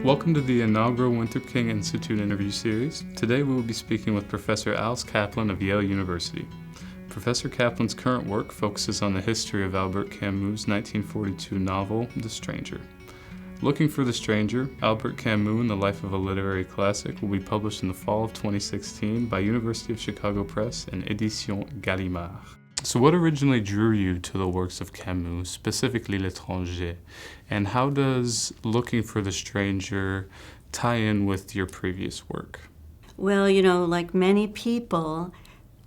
Welcome to the inaugural Winthrop-King Institute interview series. Today we will be speaking with Professor Alice Kaplan of Yale University. Professor Kaplan's current work focuses on the history of Albert Camus' 1942 novel, The Stranger. Looking for the Stranger, Albert Camus and the Life of a Literary Classic will be published in the fall of 2016 by University of Chicago Press and Éditions Gallimard. So what originally drew you to the works of Camus, specifically L'Étranger, and how does Looking for the Stranger tie in with your previous work? Well, like many people,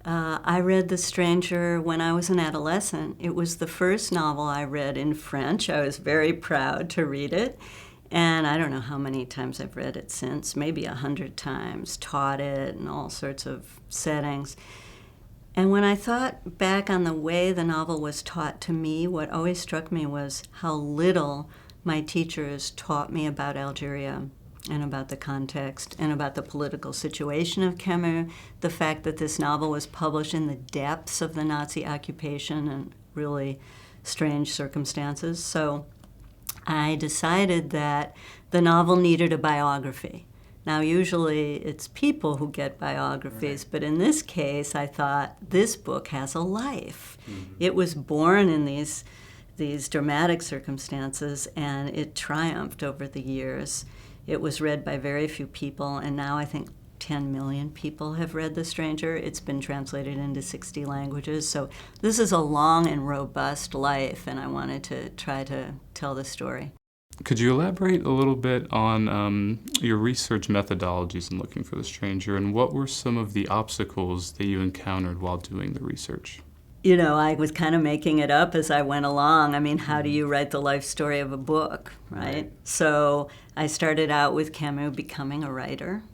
I read The Stranger when I was an adolescent. It was the first novel I read in French. I was very proud to read it. And I don't know how many times I've read it since, maybe 100 times, taught it in all sorts of settings. And when I thought back on the way the novel was taught to me, what always struck me was how little my teachers taught me about Algeria and about the context and about the political situation of Camus, the fact that this novel was published in the depths of the Nazi occupation and really strange circumstances. So I decided that the novel needed a biography. Now, usually it's people who get biographies, but in this case, I thought this book has a life. Mm-hmm. It was born in these dramatic circumstances, and it triumphed over the years. It was read by very few people, and now I think 10 million people have read The Stranger. It's been translated into 60 languages, so this is a long and robust life, and I wanted to try to tell the story. Could you elaborate a little bit on your research methodologies in Looking for the Stranger, and what were some of the obstacles that you encountered while doing the research? I was kind of making it up as I went along. I mean, how do you write the life story of a book, right? So I started out with Camus becoming a writer.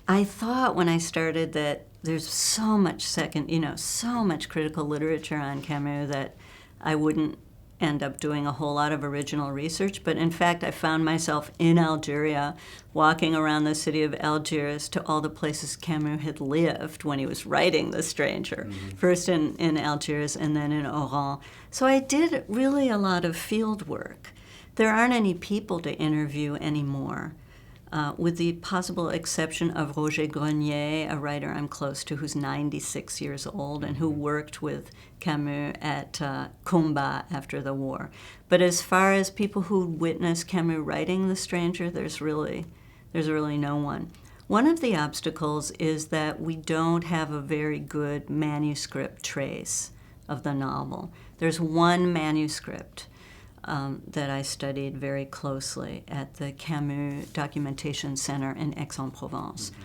I thought when I started that there's so much so much critical literature on Camus that I wouldn't end up doing a whole lot of original research, but in fact I found myself in Algeria, walking around the city of Algiers to all the places Camus had lived when he was writing The Stranger, first in Algiers and then in Oran. So I did really a lot of field work. There aren't any people to interview anymore, with the possible exception of Roger Grenier, a writer I'm close to who's 96 years old and who worked with Camus at Combat after the war. But as far as people who witnessed Camus writing The Stranger, there's really no one. One of the obstacles is that we don't have a very good manuscript trace of the novel. There's one manuscript that I studied very closely at the Camus Documentation Center in Aix-en-Provence. Mm-hmm.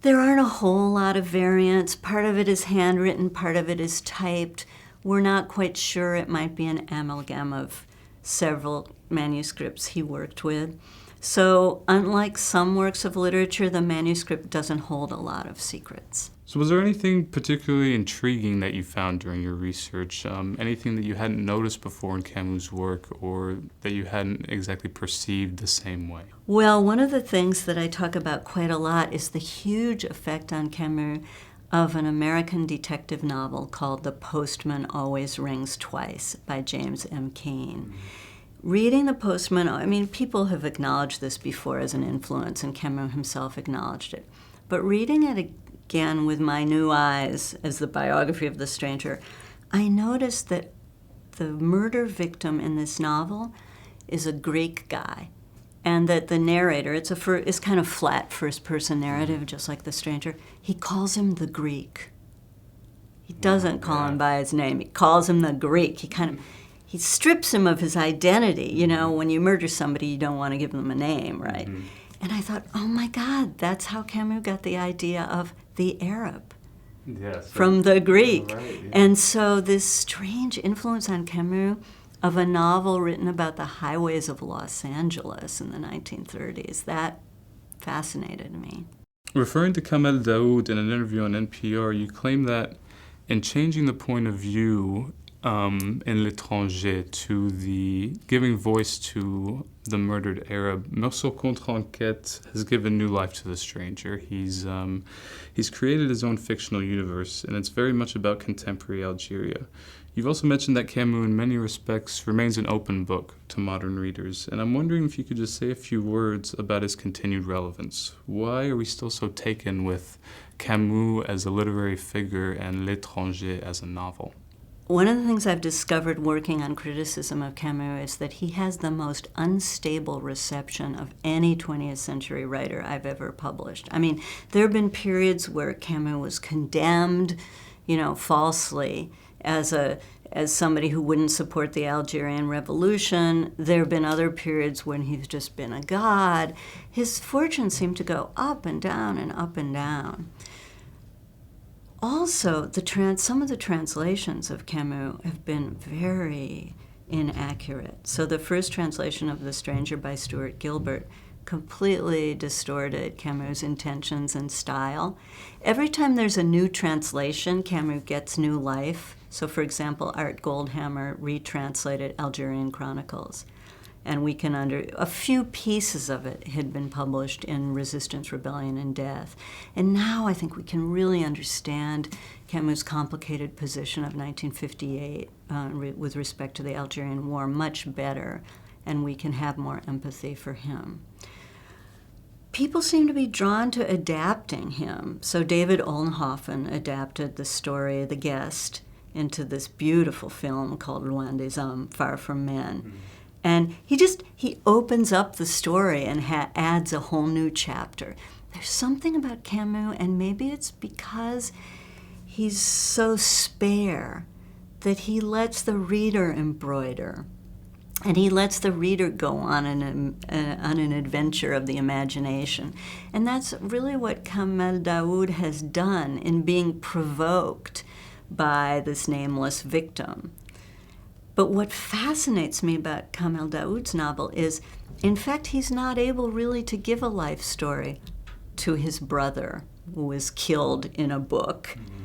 There aren't a whole lot of variants. Part of it is handwritten, part of it is typed. We're not quite sure. It might be an amalgam of several manuscripts he worked with. So unlike some works of literature, the manuscript doesn't hold a lot of secrets. So was there anything particularly intriguing that you found during your research? Anything that you hadn't noticed before in Camus' work or that you hadn't exactly perceived the same way? Well, one of the things that I talk about quite a lot is the huge effect on Camus of an American detective novel called The Postman Always Rings Twice by James M. Cain. Reading The Postman, people have acknowledged this before as an influence, and Camus himself acknowledged it. But reading it again with my new eyes as the biography of The Stranger, I noticed that the murder victim in this novel is a Greek guy, and that the narrator, it's kind of flat first-person narrative, just like The Stranger, he calls him the Greek. He doesn't call him by his name. He calls him the Greek. He strips him of his identity. When you murder somebody, you don't want to give them a name, right? Mm-hmm. And I thought, oh my God, that's how Camus got the idea of the Arab from the Greek. Right, yeah. And so this strange influence on Camus of a novel written about the highways of Los Angeles in the 1930s, that fascinated me. Referring to Kamel Daoud in an interview on NPR, you claim that in changing the point of view in L'Étranger to the giving voice to the murdered Arab, Musser Professor has given new life to The Stranger. He's created his own fictional universe, and it's very much about contemporary Algeria. You've also mentioned that Camus, in many respects, remains an open book to modern readers, and I'm wondering if you could just say a few words about his continued relevance. Why are we still so taken with Camus as a literary figure and L'Étranger as a novel? One of the things I've discovered working on criticism of Camus is that he has the most unstable reception of any 20th century writer I've ever published. I mean, there have been periods where Camus was condemned, falsely, as somebody who wouldn't support the Algerian Revolution. There have been other periods when he's just been a god. His fortune seemed to go up and down and up and down. Also, some of the translations of Camus have been very inaccurate. So the first translation of The Stranger by Stuart Gilbert completely distorted Camus' intentions and style. Every time there's a new translation, Camus gets new life. So, for example, Art Goldhammer retranslated Algerian Chronicles, and a few pieces of it had been published in Resistance, Rebellion, and Death. And now I think we can really understand Camus' complicated position of 1958 with respect to the Algerian War much better, and we can have more empathy for him. People seem to be drawn to adapting him. So David Ollenhofen adapted the story The Guest into this beautiful film called Loin des Hommes, Far from Men. Mm-hmm. And he opens up the story and adds a whole new chapter. There's something about Camus, and maybe it's because he's so spare that he lets the reader embroider. And he lets the reader go on an adventure of the imagination. And that's really what Kamel Daoud has done in being provoked by this nameless victim. But what fascinates me about Kamel Daoud's novel is, in fact, he's not able really to give a life story to his brother, who was killed in a book. Mm-hmm.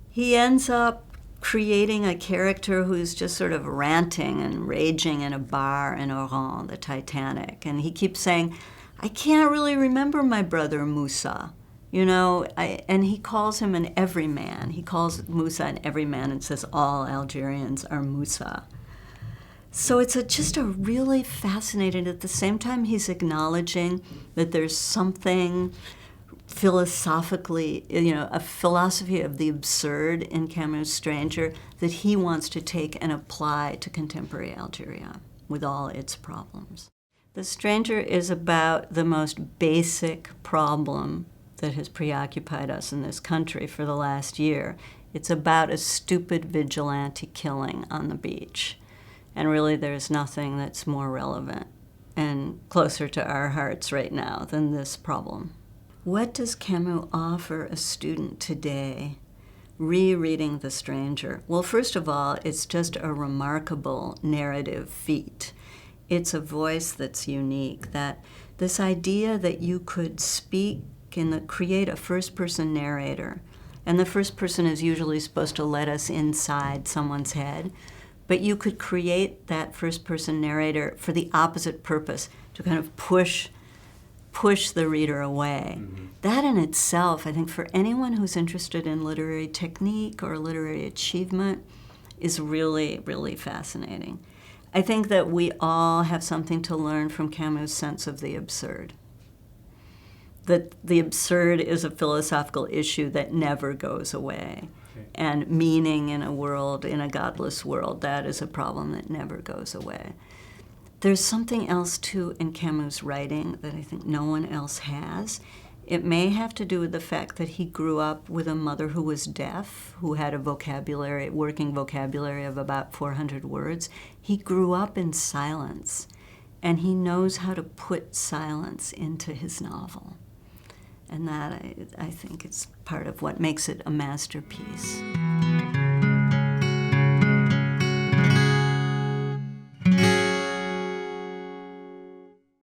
He ends up creating a character who's just sort of ranting and raging in a bar in Oran, the Titanic. And he keeps saying, I can't really remember my brother Moussa. And he calls him an everyman. He calls Moussa an everyman and says all Algerians are Moussa. So it's just a really fascinating, at the same time he's acknowledging that there's something philosophically, a philosophy of the absurd in Camus' Stranger that he wants to take and apply to contemporary Algeria with all its problems. The Stranger is about the most basic problem that has preoccupied us in this country for the last year. It's about a stupid vigilante killing on the beach. And really there's nothing that's more relevant and closer to our hearts right now than this problem. What does Camus offer a student today rereading The Stranger? Well, first of all, it's just a remarkable narrative feat. It's a voice that's unique, that this idea that you could speak and create a first-person narrator, and the first person is usually supposed to let us inside someone's head, but you could create that first-person narrator for the opposite purpose, to kind of push the reader away. Mm-hmm. That in itself, I think for anyone who's interested in literary technique or literary achievement, is really, really fascinating. I think that we all have something to learn from Camus' sense of the absurd. That the absurd is a philosophical issue that never goes away. Okay. And meaning in a godless world, that is a problem that never goes away. There's something else, too, in Camus' writing that I think no one else has. It may have to do with the fact that he grew up with a mother who was deaf, who had a working vocabulary of about 400 words. He grew up in silence, and he knows how to put silence into his novel. And that, I think, is part of what makes it a masterpiece.